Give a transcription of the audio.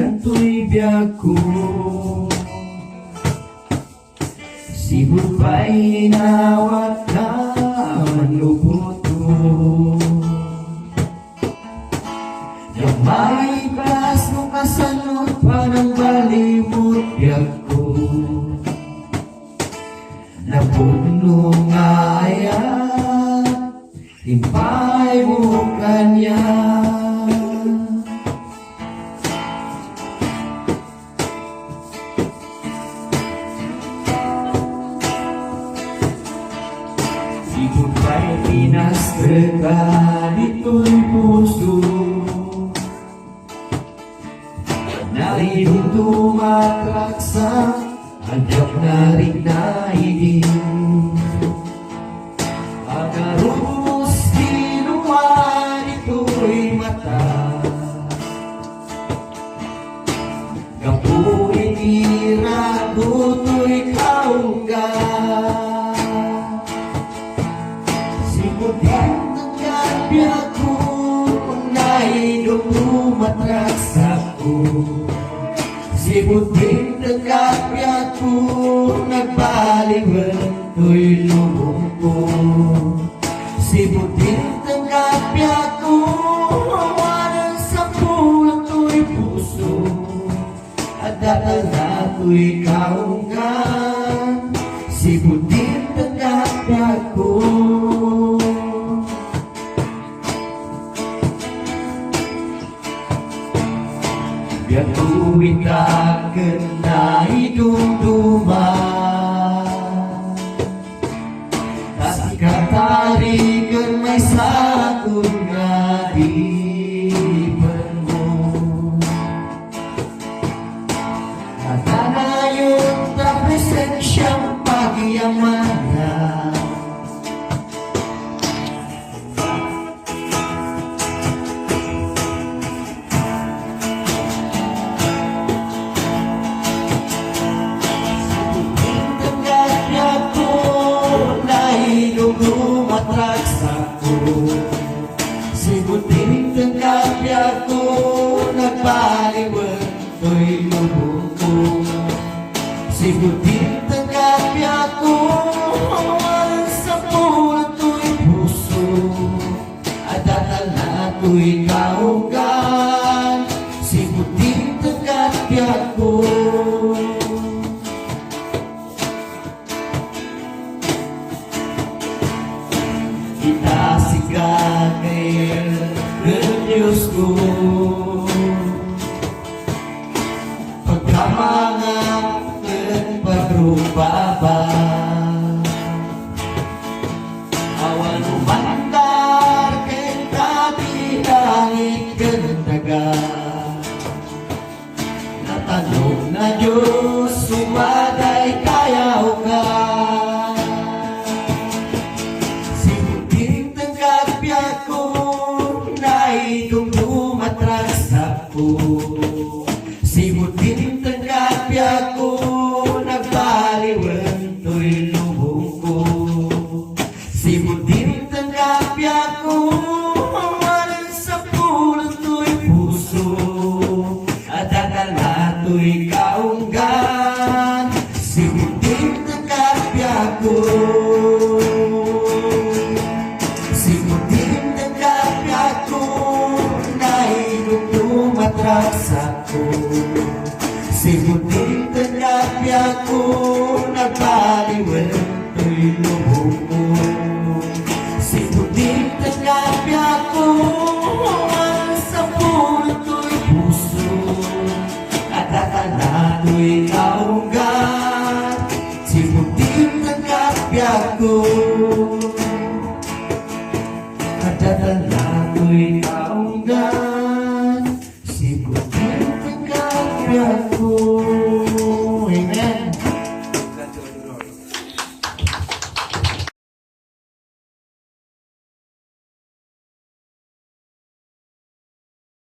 ganto'y biyag ko. Sibot pa'y inawat na manlubot ko. Yung may kas mo kasanot pa ng balimot biyag ko. Napuno nga ayan, timpay mo kanya. Sibot pa'y pinastreka dito'y puso. Narinong tumatraksa, hanap na rin na idin. Pagkarus dinuman ito'y mata. Kapuin irago to'y kaungga. Simutin ng kapya ko, nainong tumatraksa ko. Sibutin ng kapya ko, nagbaliwan to'y lubong ko. Sibutin ng kapya ko, mawalan sa pulang to'y puso. At dadala to'y kaunggan. Sibutin ng kapya ko. Biar tuwid akan na idumduma, tas ikatarikan may sakot nga diban mo. At anayon ta presensyang pagyamanan. Tumatraksa ko, sibutin ng kapya ko, nagbaliwan to'y lubong ko. Sibutin ng kapya ko, mawalan sa pulang to'y puso. At dadala to'y kaunggan. Sibutin ng kapya ko. Kita sigagay ng Diyos ko, pagkamangat ng pagrumbaba. Awan umandar kay dati langit gandaga. Natanong na Diyos, sumaday kayaw ka. Sibutin ng kapya ko, nagbaliwan to'y lubong ko. Sibutin ng kapya ko, mawalan sa pulang to'y puso. At dadala to'y kaunggan. Sibutin ng kapya ko. Sibutin ng kapya ko, nainong tumatraksa ko. Sibutin ng kapya ko, nagbaliwan to'y lubong ko. Sibutin ng kapya ko, mawalan sa pulang to'y puso. At dadala to'y kaunggan. Sibutin ng kapya ko, at dadala to'y